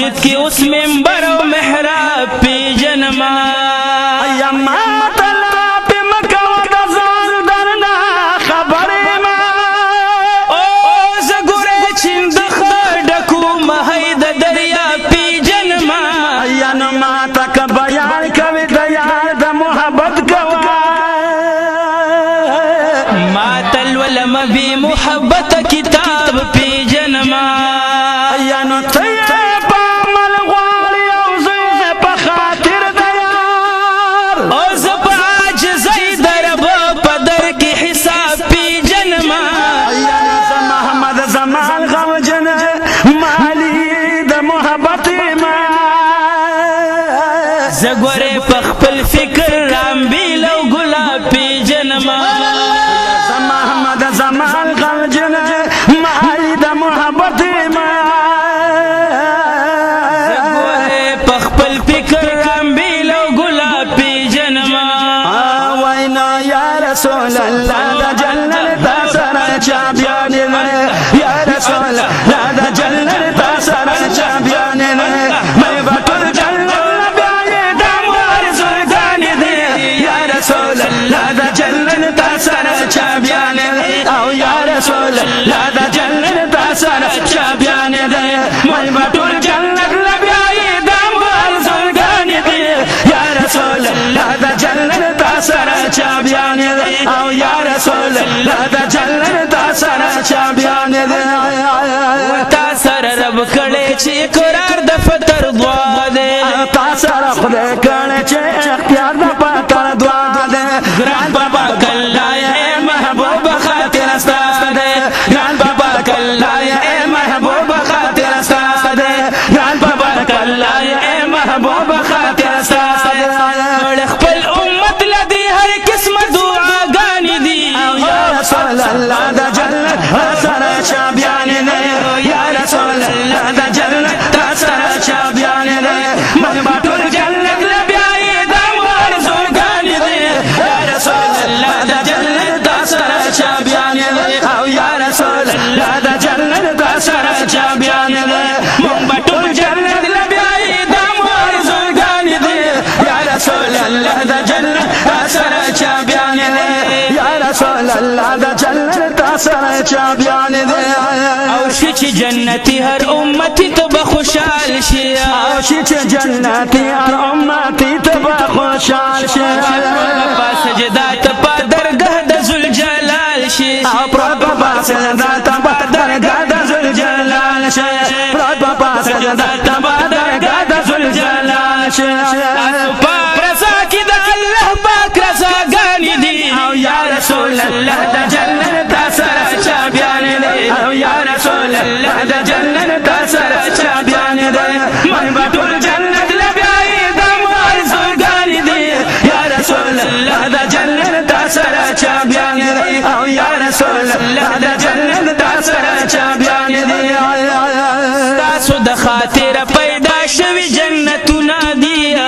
مسجد کی اس منبر و محراب پی جنما یا مات اللہ پی مکہ و دزان درنا خبر ما او زگورے چند خڈکو محید دریا پی جنما یا نماتا کا بیان کوي دیار دا محبت کوا ماتل ولم بی محبت کتاب پی جنما یا نو تیے پا عمل غواری او زی پا خاطر دیار او زب عاجزی درب پدر کی حساب پی جنما یا نو محمد زمان غم جن مالی دا محبت ما زگورے پخپل فکر رام بیلو گلاب پی جنما محمد زمان غم جن مالی دا محبت ما زگورے پخپل فکر رام بیلو گلاب پی جنما وینا یا رسول اللہ دا جنت تا سر چابیان یا رسول اللہ دا جنت تا سر چابیان میں بطل جنت نبیائی داموار زردان دے یا رسول اللہ دا جنت تا سر چابیان او یا رسول اللہ دا جنت تا سر چابیان دے میں بطل جنت نبیائی داموار زردان دے یا رسول اللہ دا جنت تا سر چابیان دے او یا رسول اللہ دا جنت تا سر چابیان دے تا سر رب کڑے چی قرار د فتر دعا دے تا سر خدے کڑے چے اختیار دا پتر دعا دے گران بابا کلا اے محبوب خاطر استا دے گران بابا کلا اے محبوب خاطر استا دے گران بابا کلا اے محبوب خاطر استا دے خپل امت لدی ہر قسم دعا گانی دی یا رسول اللہ دا جنت تا سر چابیان دے یا رسول اللہ دا جنت تا سر چابیان دے محبت الجنت لبیائی داموار زرگان دے یا رسول اللہ دا جنت تا سر چابیان دے او یا رسول اللہ دا جنت تا سر چابیان دے محبت الجنت لبیائی داموار زرگان دے یا رسول اللہ دا جنت تا سر چابیان دے یا رسول اللہ دا جنت تا سر چابیان دے او شچ جنتی ہر امتی تو بخوشال شیا او شچ جنتی ہر امتی تو بخوشال شیا پا سجدہ تپا درگاہ د ذوالجلال شیا او پرپا سجدہ تپا درگاہ د ذوالجلال شیا پرپا سجدہ تپا درگاہ د ذوالجلال شیا رضا کی دا اللہ پاک رضا گانی دی او یا رسول اللہ دا جنت تا سر چابیان دے او یا رسول اللہ دا جنت تا سر چابیان دے محبت الجنت لبیائی داموار زرگان دے یا رسول اللہ دا جنت تا سر چابیان دے او یا رسول اللہ دا جنت تا سر چابیان دے تاسو د خاطر پیدا شوی جنتنا دیا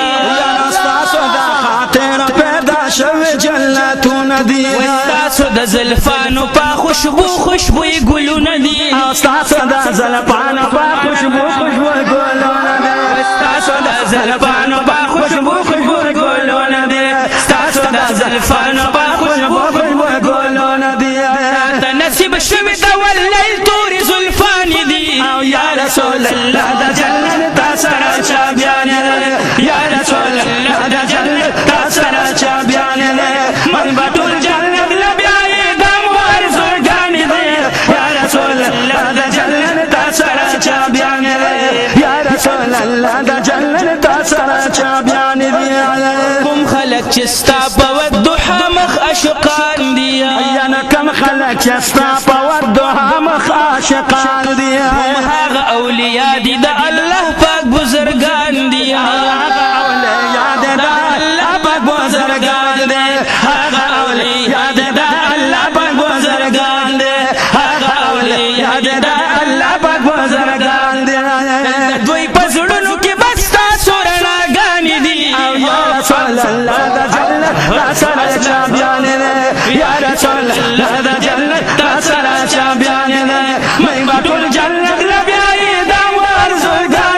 تاسو دا خاطر پیدا شوی جنتون دی تاسو د زلفانو پا خوشبو خوشبوی گلون دی تاسو دا زلفانو پا خوشبو خوشبوی گلون دی تاسو د زلفانو پا خوشبو خوشبوی گلون دی تاسو د زلفانو پا خوشبو خوشبوی گلون دی تا نصیب شوی دا واللیل توری زلفان دی او یا رسول اللہ دا جنت تا سر چابیان دے یا رسول اللہ دا جنت تا سر چابیان دے محبت الجنت لبیائی داموار زرگان دے یا رسول اللہ دا جنت تا سر چابیان دے یا رسول اللہ دا جنت تا سر چابیان دے کم خلق چستا پود دوحا مخ اشقان دیا یا نکم خلق چستا پود دوحا مخ اشقان دیا هاغ اولیاء دی دا اللہ پاک بزرگان دیا اولیاء دی دا اللہ پاک بزرگان دے هاغ اولیاء دی دا اللہ پاک بزرگان دے هاغ اولیاء دی دا اللہ پاک بزرگان دے دوی پزڑنو کی بستا سورنا گانی دی یا رسول اللہ دا جنت تا سر چابیان دے یا رسول اللہ دا جنت تا سر چابیان دے محبت الجنت لبیائی داموار زرگان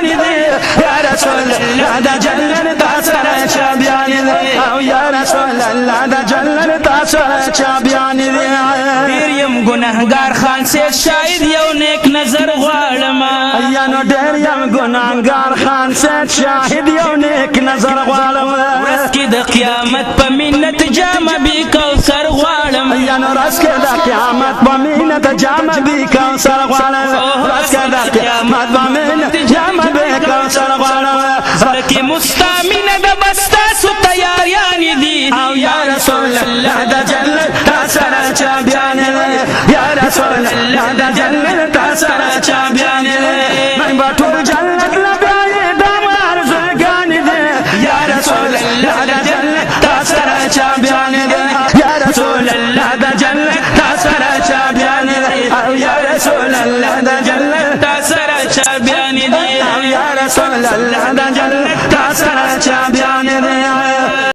ګناهګار خان سے شاید یو نیک نظر غواړم یا نو ډېر یم ګناهګار خان صاحب شاهد یو نیک نظر غواړم ورځ کې د قیامت په منت جامه بي کوثر غواړم یا نو ورځ کې د قیامت په منت جامه بي کوثر غواړم ورځ کې د قیامت په منت جامه بي کوثر غواړم لکه مستامینه د بستا سو تیاریان دي او یا رسول الله د جنت تاسره چا بیان یا رسول الله د جنت تاسره چا بیان من بطول جنت لبیای دمار زگان دے یا رسول اللہ دا جنت تاسرہ چا بیان دے یا رسول اللہ دا جنت تاسرہ چا بیان دے یا رسول اللہ دا جنت تاسرہ چا بیان دي یا رسول اللہ دا جنت